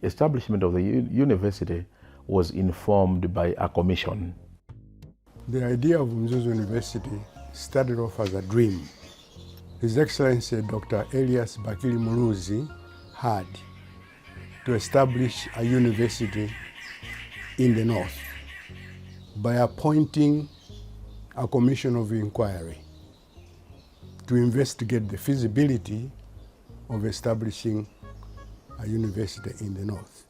establishment of the university was informed by a commission. The idea of Mzuzu University started off as a dream. His Excellency Dr. Elias Bakili Muluzi had to establish a university in the north by appointing a commission of inquiry to investigate the feasibility of establishing a university in the north.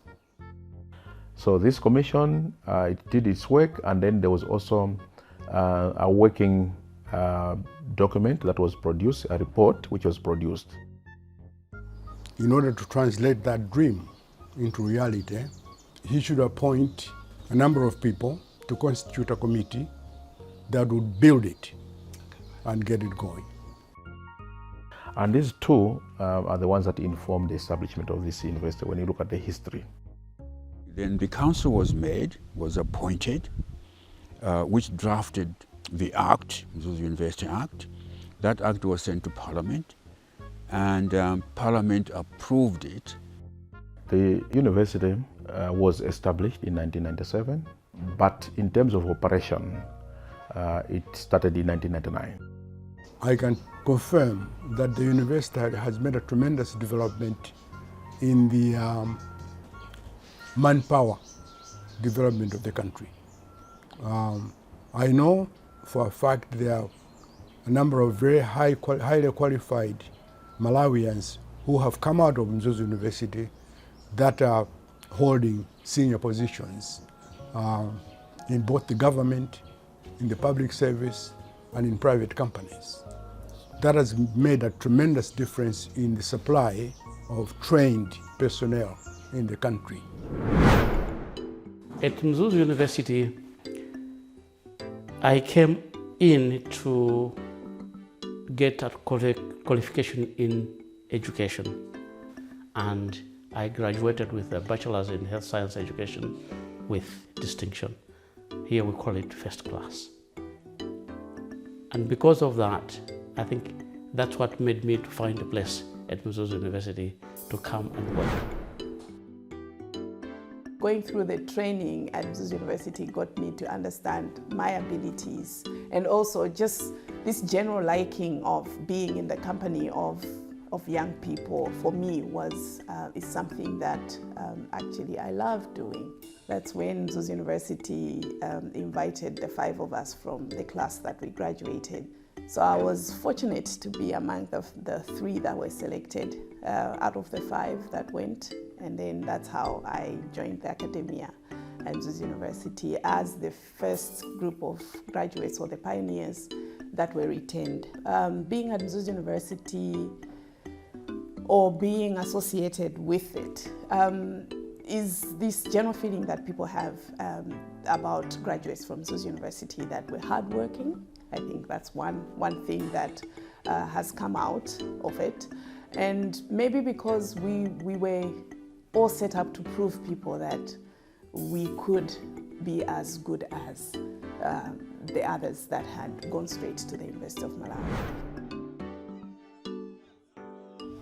So this commission, it did its work, and then there was also a working document that was produced, a report which was produced. In order to translate that dream into reality, he should appoint a number of people to constitute a committee that would build it and get it going. And these two are the ones that informed the establishment of this university when you look at the history. Then the council was appointed, which drafted the Act, Mzuzu University Act. That act was sent to Parliament, and Parliament approved it. The university was established in 1997, but in terms of operation, it started in 1999. I can confirm that the university has made a tremendous development in the manpower development of the country. I know for a fact there are a number of very highly qualified Malawians who have come out of Mzuzu University that are holding senior positions in both the government, in the public service, and in private companies. That has made a tremendous difference in the supply of trained personnel in the country. At Mzuzu University, I came in to get a qualification in education, and I graduated with a bachelor's in health science education with distinction. Here we call it first class. And because of that, I think that's what made me to find a place at Mzuzu University to come and work. Going through the training at Mzuzu University got me to understand my abilities, and also just this general liking of being in the company of young people for me is something that actually I love doing. That's when Mzuzu University invited the 5 of us from the class that we graduated. So I was fortunate to be among the 3 that were selected out of the 5 that went, and then that's how I joined the academia at Mzuzu University as the first group of graduates, or the pioneers, that were retained. Being at Mzuzu University or being associated with it is this general feeling that people have about graduates from Mzuzu University, that we're hardworking. I think that's one thing that has come out of it. And maybe because we were all set up to prove people that we could be as good as the others that had gone straight to the University of Malawi.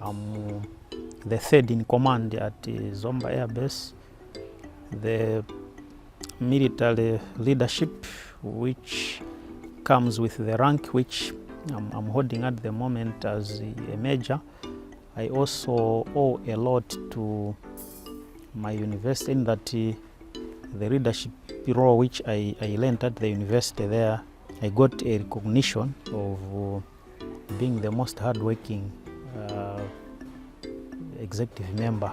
I'm the 3rd in command at Zomba Air Base. The military leadership, which comes with the rank which I'm holding at the moment as a major. I also owe a lot to my university in that the leadership role which I learned at the university there, I got a recognition of being the most hardworking executive member.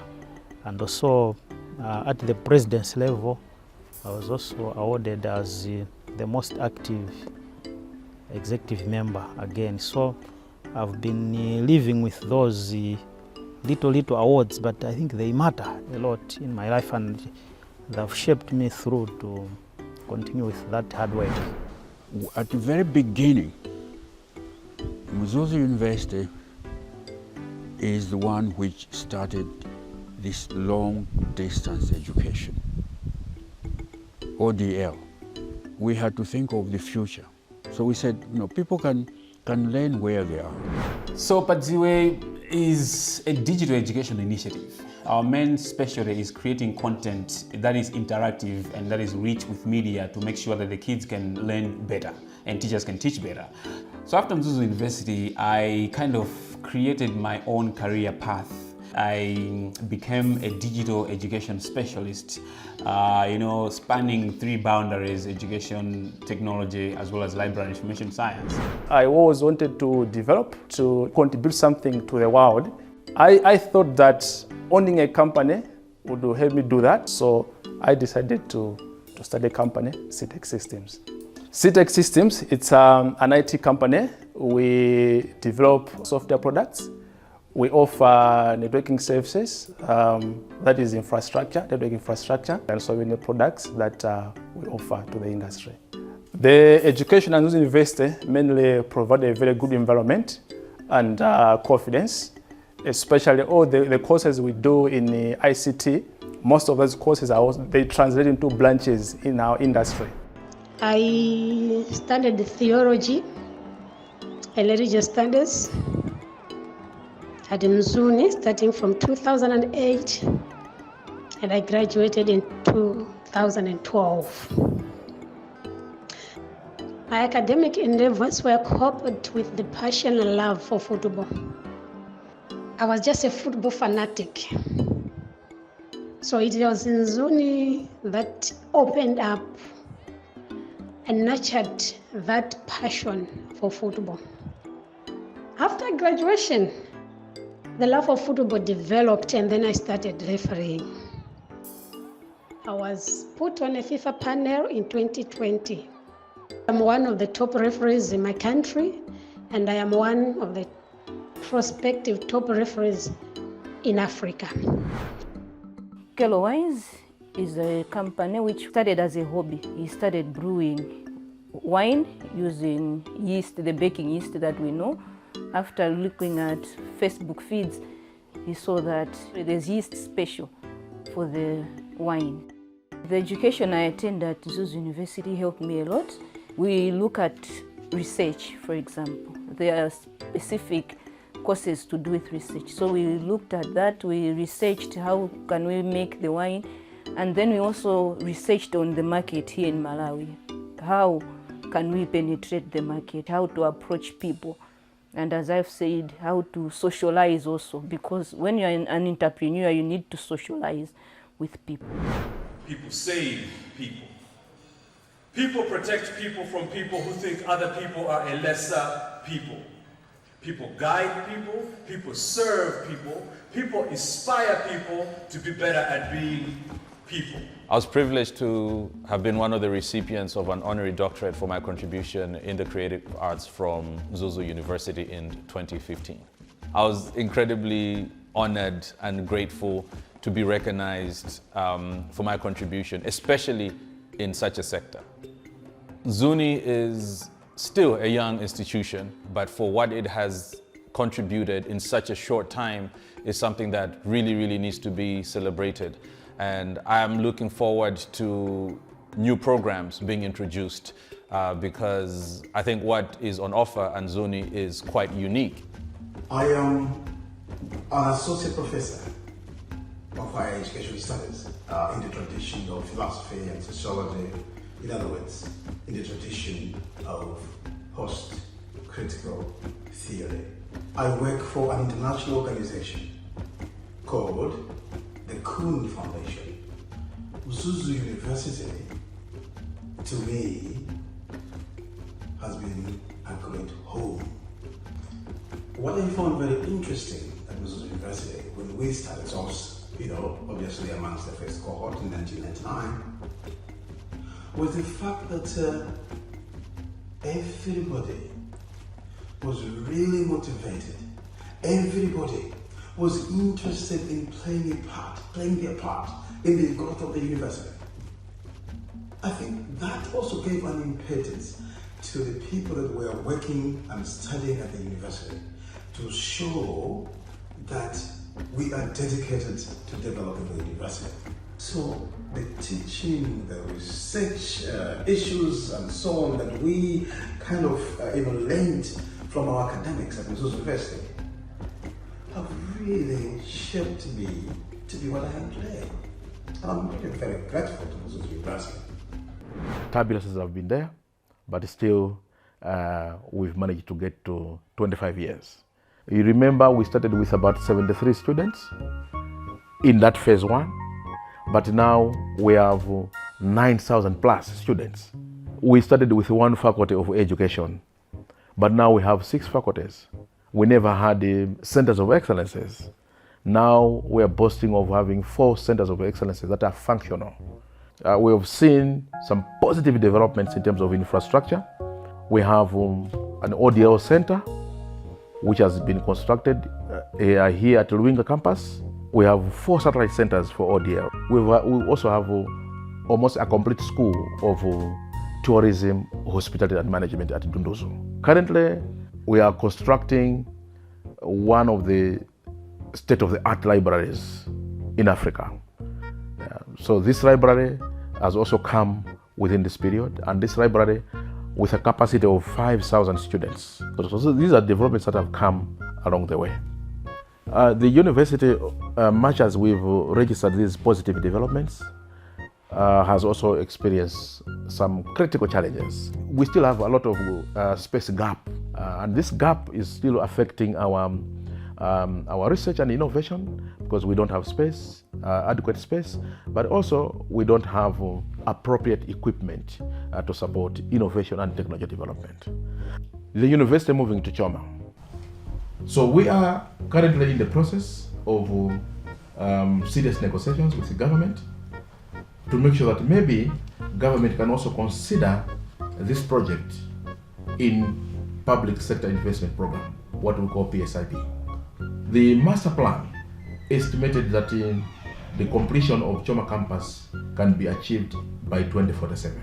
And also at the presidency level, I was also awarded as the most active executive member again. So I've been living with those little awards, but I think they matter a lot in my life, and they've shaped me through to continue with that hard work. At the very beginning, Mzuzu University is the one which started this long distance education, ODL. We had to think of the future. So we said, people can learn where they are. So Padziwe is a digital education initiative Our main specialty is creating content that is interactive and that is rich with media to make sure that the kids can learn better and teachers can teach better. So after Mzuzu University, I kind of created my own career path. I became a digital education specialist, spanning 3 boundaries: education, technology, as well as library information science. I always wanted to develop, to contribute something to the world. I thought that owning a company would help me do that, so I decided to start a company, CTech Systems. CTech Systems, it's an IT company. We develop software products. We offer networking services, that is infrastructure, network infrastructure, and so many products that we offer to the industry. The education at Mzuzu University mainly provide a very good environment and confidence, especially all the courses we do in the ICT. Most of those courses they translate into branches in our industry. I studied theology and religious studies at Mzuzu starting from 2008, and I graduated in 2012. My academic endeavors were coupled with the passion and love for football. I was just a football fanatic. So it was in Mzuzu that opened up and nurtured that passion for football. After graduation, the love of football developed, and then I started refereeing. I was put on a FIFA panel in 2020. I'm one of the top referees in my country, and I am one of the prospective top referees in Africa. Kelo Wines is a company which started as a hobby. He started brewing wine using yeast, the baking yeast that we know. After looking at Facebook feeds, he saw that there's yeast special for the wine. The education I attended at Mzuzu University helped me a lot. We look at research, for example. There are specific courses to do with research. So we looked at that, we researched how can we make the wine, and then we also researched on the market here in Malawi. How can we penetrate the market, how to approach people. And as I've said, how to socialize also, because when you're an entrepreneur, you need to socialize with people. People save people. People protect people from people who think other people are a lesser people. People guide people, people serve people, people inspire people to be better at being people. I was privileged to have been one of the recipients of an honorary doctorate for my contribution in the creative arts from Mzuzu University in 2015. I was incredibly honored and grateful to be recognized for my contribution, especially in such a sector. Mzuzu is still a young institution, but for what it has contributed in such a short time is something that really needs to be celebrated. And I am looking forward to new programs being introduced because I think what is on offer at Mzuzu is quite unique. I am an associate professor of higher education studies in the tradition of philosophy and sociology. In other words, in the tradition of post-critical theory. I work for an international organization called the Kuhn Foundation. Mzuzu University, to me, has been a great home. What I found very interesting at Mzuzu University when we started, so I was, obviously amongst the first cohort in 1999, was the fact that everybody was really motivated. Everybody was interested in playing their part in the growth of the university. I think that also gave an impetus to the people that were working and studying at the university to show that we are dedicated to developing the university. So the teaching, the research issues and so on that we kind of learned from our academics at Mzuzu University have really shaped me to be what I am today. And I'm really very grateful to Mzuzu University. Turbulences have been there, but still we've managed to get to 25 years. You remember we started with about 73 students in that phase one, but now we have 9,000 plus students. We started with one faculty of education, but now we have 6 faculties. We never had centers of excellences. Now we are boasting of having 4 centers of excellences that are functional. We have seen some positive developments in terms of infrastructure. We have an ODL center, which has been constructed here at Luinga campus. We have 4 satellite centers for ODL. We also have almost a complete school of tourism, hospitality and management at Dunduzu. Currently, we are constructing one of the state-of-the-art libraries in Africa. So this library has also come within this period, and this library with a capacity of 5,000 students. So these are developments that have come along the way. The university, much as we've registered these positive developments, has also experienced some critical challenges. We still have a lot of space gap, and this gap is still affecting our research and innovation because we don't have space, adequate space, but also we don't have appropriate equipment to support innovation and technology development. The university moving to Choma. So we are currently in the process of serious negotiations with the government to make sure that maybe government can also consider this project in public sector investment program, what we call PSIP. The master plan estimated that the completion of Choma campus can be achieved by 2047.